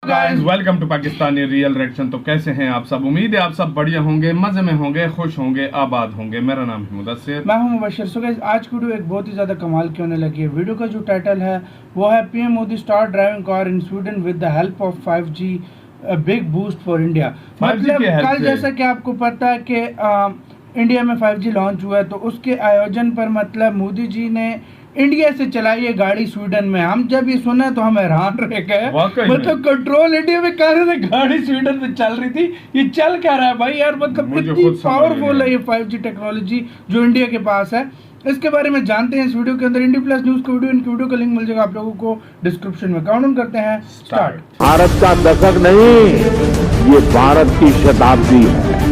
Guys welcome to Pakistani real reaction. तो कैसे हैं आप सब? उम्मीद है आप सब बढ़िया होंगे, मजे में होंगे, खुश होंगे, आबाद होंगे। मेरा नाम है मुदस्सिर, मैं हूं मुबशिर। सो गाइस आज की वीडियो एक बहुत ही ज़्यादा कमाल की होने लगी है। वीडियो का जो टाइटल है वो है PM Modi start driving car in Sweden with the help of 5G big boost for India. मतलब कल जैसा कि आपको पता है कि इंडिया में 5G लॉन्च हुआ है, तो उसके आयोजन पर मतलब मोदी जी ने इंडिया से चलाई है गाड़ी स्वीडन में। हम जब ये सुना तो हम हैरान रह गए। मतलब कंट्रोल इंडिया में कर रहे थे, गाड़ी स्वीडन में चल रही थी। ये चल क्या रहा है भाई यार? मतलब कितनी पावरफुल है ये 5G टेक्नोलॉजी जो इंडिया के पास है। इसके बारे में जानते हैं इस वीडियो के अंदर। इंडिया प्लस न्यूज का वीडियो का लिंक मिल जाएगा आप लोगों को डिस्क्रिप्शन में। काउंट करते हैं स्टार्ट। भारत का दशक नहीं, ये भारत की शताब्दी है।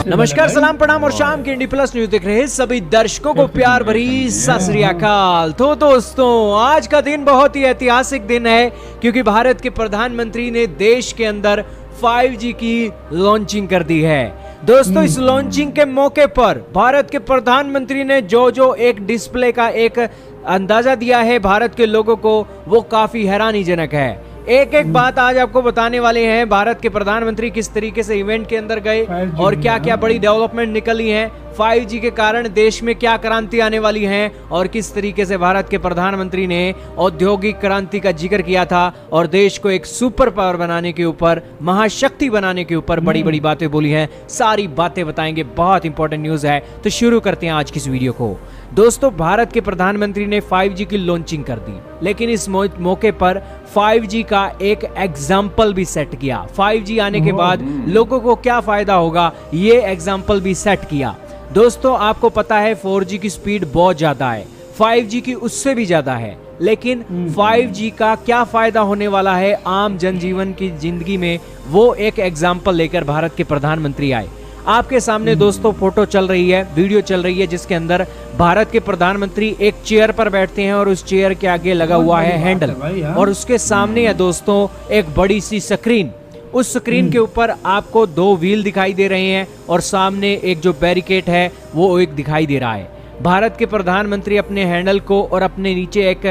नमस्कार, सलाम, प्रणाम और शाम के इंडी प्लस न्यूज देख रहे हैं सभी दर्शकों को प्यार भरी सत श्री अकाल। तो दोस्तों, आज का दिन बहुत ही ऐतिहासिक दिन है क्योंकि भारत के प्रधानमंत्री ने देश के अंदर 5G की लॉन्चिंग कर दी है। दोस्तों, इस लॉन्चिंग के मौके पर भारत के प्रधानमंत्री ने जो एक डिस्प्ले का एक अंदाजा दिया है भारत के लोगों को, वो काफी हैरानीजनक है। एक बात आज आपको बताने वाले हैं, भारत के प्रधानमंत्री किस तरीके से इवेंट के अंदर गए और क्या क्या बड़ी डेवलपमेंट निकली है, 5G के कारण देश में क्या क्रांति आने वाली है और किस तरीके से भारत के प्रधानमंत्री ने औद्योगिक क्रांति का जिक्र किया था और देश को एक सुपर पावर बनाने के ऊपर, महाशक्ति बनाने के ऊपर बड़ी बड़ी बातें बोली हैं। सारी बातें बताएंगे, बहुत इंपॉर्टेंट न्यूज है। तो शुरू करते हैं आज की इस वीडियो को। दोस्तों, भारत के प्रधानमंत्री ने 5G की लॉन्चिंग कर दी, लेकिन इस मौके पर 5G का एक एग्जाम्पल भी सेट किया। 5G आने के बाद लोगों को क्या फायदा होगा, ये एग्जाम्पल भी सेट किया। दोस्तों, आपको पता है 4G की स्पीड बहुत ज्यादा है, 5G की उससे भी ज्यादा है, लेकिन 5G का क्या फायदा होने वाला है आम जनजीवन की जिंदगी में, वो एक एग्जाम्पल लेकर भारत के प्रधानमंत्री आए। आपके सामने दोस्तों फोटो चल रही है, वीडियो चल रही है, जिसके अंदर भारत के प्रधानमंत्री एक चेयर पर बैठते हैं और उस चेयर के आगे लगा हुआ है हैंडल और उसके सामने है दोस्तों एक बड़ी सी स्क्रीन। उस स्क्रीन के ऊपर आपको 2 व्हील दिखाई दे रहे हैं और सामने एक जो बैरिकेड है वो एक दिखाई दे रहा है। भारत के प्रधानमंत्री अपने हैंडल को और अपने नीचे एक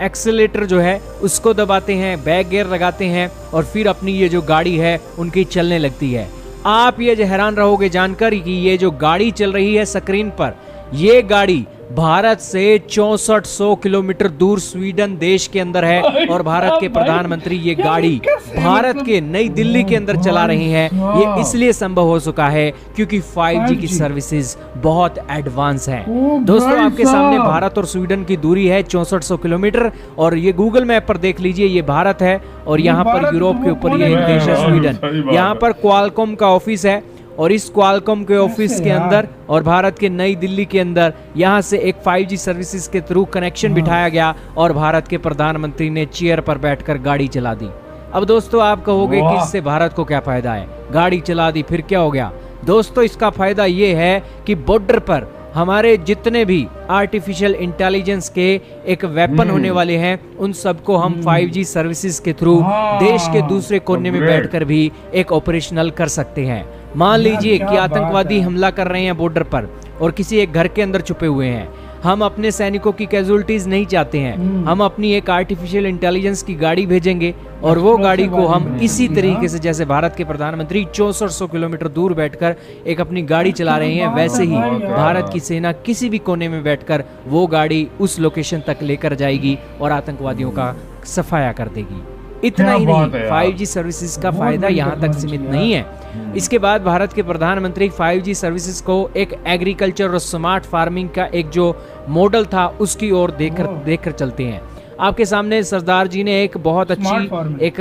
एक्सीलेटर जो है उसको दबाते हैं, बैक गियर लगाते हैं और फिर अपनी ये जो गाड़ी है उनकी चलने लगती है। आप ये हैरान रहोगे जानकर कि ये जो गाड़ी चल रही है स्क्रीन पर, ये गाड़ी भारत से 6400 किलोमीटर दूर स्वीडन देश के अंदर है और भारत के प्रधानमंत्री ये गाड़ी भारत के नई दिल्ली के अंदर चला रहे हैं। ये इसलिए संभव हो सका है क्योंकि 5G की सर्विसेज बहुत एडवांस है। दोस्तों, आपके सामने भारत और स्वीडन की दूरी है 6400 किलोमीटर और ये गूगल मैप पर देख लीजिए, ये भारत है और यहाँ पर यूरोप के ऊपर ये देश है स्वीडन। यहाँ पर क्वालकॉम का ऑफिस है और इस क्वालकॉम के ऑफिस के अंदर और भारत के नई दिल्ली के अंदर यहाँ से एक 5G सर्विसेज के थ्रू कनेक्शन बिठाया गया और भारत के प्रधानमंत्री ने चेयर पर बैठकर गाड़ी चला दी। अब दोस्तों, आप कहोगे कि इससे भारत को क्या फायदा है? गाड़ी चला दी फिर क्या हो गया? दोस्तों, इसका फायदा ये है कि बॉर्डर पर हमारे जितने भी आर्टिफिशियल इंटेलिजेंस के एक वेपन होने वाले हैं, उन सबको हम 5G सर्विसेज के थ्रू देश के दूसरे कोने में बैठकर भी एक ऑपरेशनल कर सकते हैं। मान लीजिए कि आतंकवादी हमला कर रहे हैं बॉर्डर पर और किसी एक घर के अंदर छुपे हुए हैं, हम अपने सैनिकों की कैजुअलिटीज नहीं चाहते हैं, हम अपनी एक आर्टिफिशियल इंटेलिजेंस की गाड़ी भेजेंगे और वो गाड़ी को हम इसी तरीके से, जैसे भारत के प्रधानमंत्री 6400 किलोमीटर दूर बैठकर एक अपनी गाड़ी चला रहे हैं, वैसे ही भारत की सेना किसी भी कोने में बैठकर वो गाड़ी उस लोकेशन तक लेकर जाएगी और आतंकवादियों का सफाया कर देगी। इतना ही नहीं, 5G सर्विसेज का फायदा यहाँ तक सीमित नहीं है। इसके बाद भारत के प्रधानमंत्री 5G सर्विसेज को एक एग्रीकल्चर और स्मार्ट फार्मिंग का एक जो मॉडल था उसकी ओर देखकर चलते हैं। आपके सामने सरदार जी ने एक बहुत अच्छी एक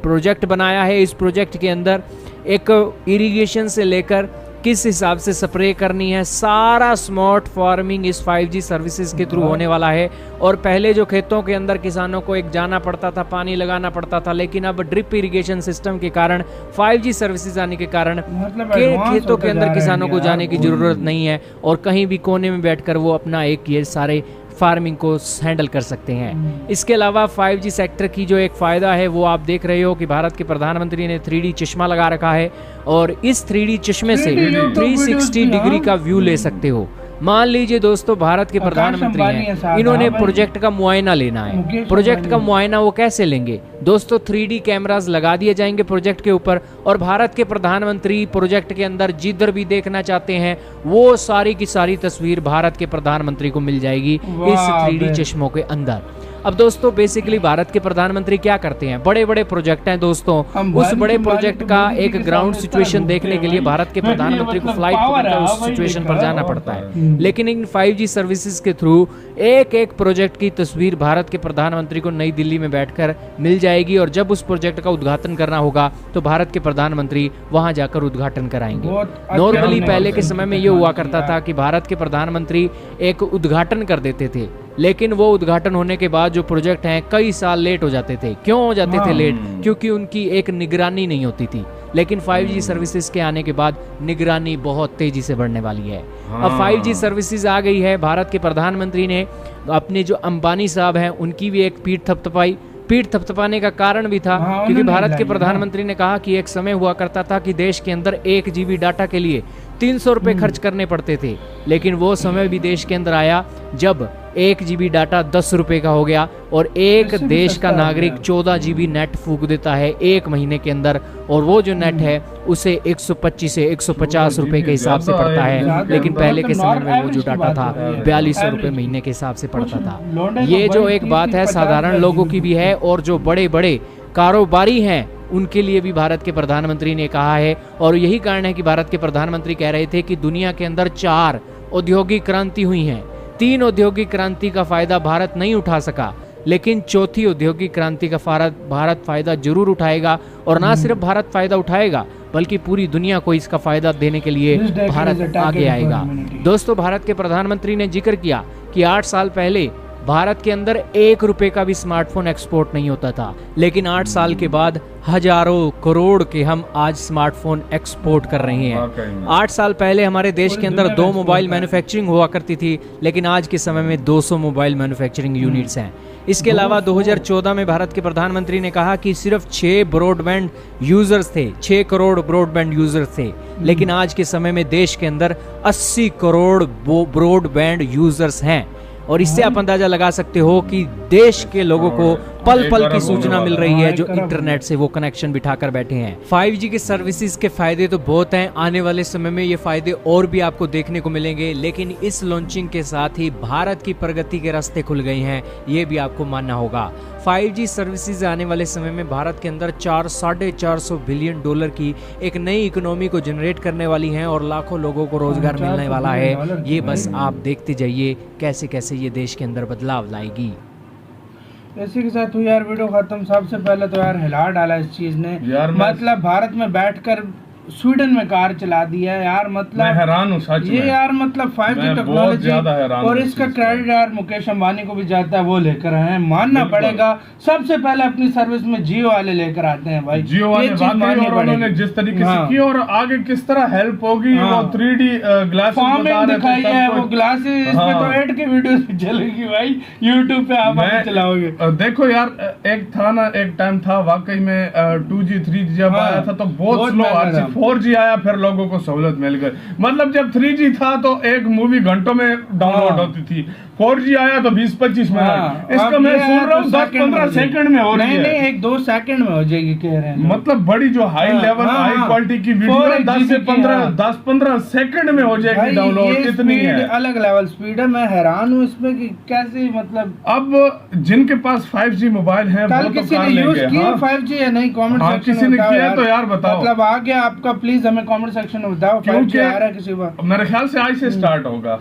प्रोजेक्ट बनाया है। इस प्रोजेक्ट के अंदर एक इरिगेशन से लेकर किस हिसाब से स्प्रे करनी है, सारा स्मार्ट फार्मिंग इस 5G सर्विसेज के थ्रू होने वाला है। और पहले जो खेतों के अंदर किसानों को एक जाना पड़ता था, पानी लगाना पड़ता था, लेकिन अब ड्रिप इरिगेशन सिस्टम के कारण, 5G सर्विसेज आने के कारण खेतों के अंदर किसानों को जाने की जरूरत नहीं है और कहीं भी कोने में बैठकर वो अपना एक ये सारे फार्मिंग को हैंडल कर सकते हैं। इसके अलावा 5G सेक्टर की जो एक फ़ायदा है वो आप देख रहे हो कि भारत के प्रधानमंत्री ने 3D चश्मा लगा रखा है और इस 3D चश्मे से 360 डिग्री का व्यू ले सकते हो। मान लीजिए दोस्तों भारत के प्रधानमंत्री हैं, इन्होंने प्रोजेक्ट का मुआयना लेना है। प्रोजेक्ट का मुआयना वो कैसे लेंगे दोस्तों? 3D कैमरास लगा दिए जाएंगे प्रोजेक्ट के ऊपर और भारत के प्रधानमंत्री प्रोजेक्ट के अंदर जिधर भी देखना चाहते हैं वो सारी की सारी तस्वीर भारत के प्रधानमंत्री को मिल जाएगी इस 3D चश्मों के अंदर। अब दोस्तों बेसिकली भारत के प्रधानमंत्री क्या करते हैं? बड़े बड़े प्रोजेक्ट हैं दोस्तों, उस बड़े प्रोजेक्ट का एक ग्राउंड सिचुएशन देखने के लिए भारत के प्रधानमंत्री को फ्लाइट पकड़कर उस सिचुएशन पर जाना पड़ता है। लेकिन इन 5G सर्विसेज के थ्रू एक एक प्रोजेक्ट की तस्वीर भारत के प्रधानमंत्री को नई दिल्ली में बैठकर मिल जाएगी और जब उस प्रोजेक्ट का उद्घाटन करना होगा तो भारत के प्रधानमंत्री वहां जाकर उद्घाटन कराएंगे। नॉर्मली पहले के समय में ये हुआ करता था कि भारत के प्रधानमंत्री एक उद्घाटन कर देते थे, लेकिन वो उद्घाटन होने के बाद जो प्रोजेक्ट हैं कई साल लेट हो जाते थे। क्यों हो जाते थे लेट? क्योंकि उनकी एक निगरानी नहीं होती थी। लेकिन 5G सर्विसेज के आने के बाद निगरानी बहुत तेजी से बढ़ने वाली है। अब 5G सर्विसेज आ गई है। भारत के प्रधानमंत्री ने अपने जो अंबानी साहब हैं उनकी भी एक पीठ थपथपाई। पीठ थपथपाने का कारण भी था क्योंकि भारत के प्रधानमंत्री ने कहा कि एक समय हुआ करता था कि देश के अंदर 1 GB डाटा के लिए 300 रुपए खर्च करने पड़ते थे, लेकिन वो समय भी देश के अंदर आया जब 1 GB डाटा 10 रुपए का हो गया और एक देश का नागरिक 14 GB नेट फूंक देता है 1 महीने के अंदर, और वो जो नेट है उसे 125 से 150 रुपए के हिसाब से पड़ता है। लेकिन पहले के समय में वो जो डाटा था 4200 रुपए महीने के हिसाब से पड़ता था। ये जो एक बात है साधारण लोगों की भी है और जो बड़े बड़े कारोबारी हैं उनके लिए भी भारत के प्रधानमंत्री ने कहा है। और यही कारण है कि भारत के प्रधानमंत्री कह रहे थे कि दुनिया के अंदर 4 औद्योगिक क्रांति हुई हैं, 3 औद्योगिक क्रांति का फायदा भारत नहीं उठा सका, लेकिन चौथी औद्योगिक क्रांति का भारत फायदा जरूर उठाएगा। और ना सिर्फ भारत फायदा उठाएगा बल्कि पूरी दुनिया को इसका फायदा देने के लिए भारत आगे आएगा। दोस्तों भारत के प्रधानमंत्री ने जिक्र किया कि 8 साल पहले भारत के अंदर 1 रुपए का भी स्मार्टफोन एक्सपोर्ट नहीं होता था, लेकिन 8 साल के बाद हजारों करोड़ के हम आज स्मार्टफोन एक्सपोर्ट कर रहे हैं। 8 साल पहले हमारे देश के अंदर 2 मोबाइल मैन्युफैक्चरिंग हुआ करती थी, लेकिन आज के समय में 200 मोबाइल मैन्युफैक्चरिंग यूनिट्स हैं। इसके अलावा 2014 में भारत के प्रधानमंत्री ने कहा कि सिर्फ 6 ब्रॉडबैंड यूजर्स थे, 6 करोड़ ब्रॉडबैंड यूजर्स थे, लेकिन आज के समय में देश के अंदर 80 करोड़ ब्रॉडबैंड यूजर्स हैं। और इससे आप अंदाजा लगा सकते हो कि देश के लोगों को पल पल की सूचना मिल रही है जो इंटरनेट से वो कनेक्शन बिठाकर बैठे हैं। 5G के सर्विसेज के फायदे तो बहुत हैं, आने वाले समय में ये फायदे और भी आपको देखने को मिलेंगे, लेकिन इस लॉन्चिंग के साथ ही भारत की प्रगति के रास्ते खुल गए हैं, ये भी आपको मानना होगा। 5G सर्विसेज आने वाले समय में भारत के अंदर 400-450 बिलियन डॉलर की एक नई इकोनॉमी को जनरेट करने वाली हैं और लाखों लोगों को रोजगार मिलने वाला है। ये बस आप देखते जाइए कैसे कैसे ये देश के अंदर बदलाव लाएगी। इसी के साथ हुई यार वीडियो खत्म। सबसे पहले तो यार हिला डाला इस चीज ने, मतलब भारत में बैठकर स्वीडन में कार चला दिया है यार। मतलब मैं हैरान हूँ सच में। ये यार मतलब 5G टेक्नोलॉजी और इसका क्रेडिट यार मुकेश अंबानी को भी जाता है, वो लेकर आए हैं, मानना पड़ेगा। सबसे पहले अपनी सर्विस में जियो वाले लेकर आते हैं भाई, जियो वाले उन्होंने जिस तरीके से की और आगे किस तरह हेल्प होगी। वो 3D ग्लासेस दिखाई है, वो ग्लासेस इसमें तो ऐड की वीडियोस भी चलेगी भाई यूट्यूब पे, आप चलाओगे। देखो यार एक था ना, एक टाइम था वाकई में 2G 3G जब आया था तो बहुत स्लो, 4G आया फिर लोगों को सहूलत मिल गई। मतलब जब 3G था तो एक मूवी घंटों में डाउनलोड होती थी, 4G आया तो 20-25 मिनट। इसका मैं सुन रहा हूँ 10-15 सेकंड में हो रही है। नहीं 1-2 सेकंड में हो जाएगी कह रहे हैं। मतलब बड़ी जो हाई लेवल हाई क्वालिटी की वीडियो 10-15 सेकंड में हो जाएगी डाउनलोड। कितनी है अलग लेवल स्पीड है। मैं हैरान हूँ इसमें कि कैसे, मतलब अब जिनके पास 5G मोबाइल है कल किसी ने यूज किया 5G या नहीं, कमेंट सेक्शन में किया तो यार बताओ। मतलब आ गया आपका, प्लीज हमें कमेंट सेक्शन में बताओ 5G आ रहा है किसी को। मेरे ख्याल से आज से स्टार्ट होगा,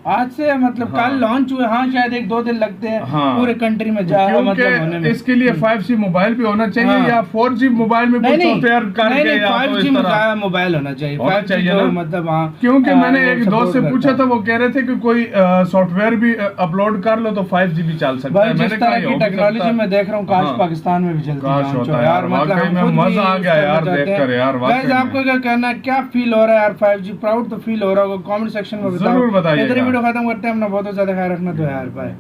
आज से मतलब कल लॉन्च हुए। हाँ शायद 1-2 दिन लगते हैं पूरे कंट्री में जा मतलब होने में। इसके लिए 5G मोबाइल भी होना चाहिए या 4G मोबाइल में कुछ सॉफ्टवेयर करके या 5G मोबाइल होना चाहिए। 5G ना मतलब हाँ, क्योंकि मैंने एक दोस्त से पूछा था, वो कह रहे थे कि कोई सॉफ्टवेयर भी अपलोड कर लो तो 5G भी चल सकता है। मैंने कहा टेक्नोलॉजी में देख रहा हूँ काश पाकिस्तान में भी चलती है यार। मतलब मजा आ गया यार देखकर यार। आपको क्या कहना है, क्या फील हो रहा है यार 5G? प्राउड तो फील हो रहा होगा, कमेंट सेक्शन में जरूर बताइए। वीडियो खत्म करते हैं, अपना बहुत ज्यादा ख्याल रखना, तो यार बाय।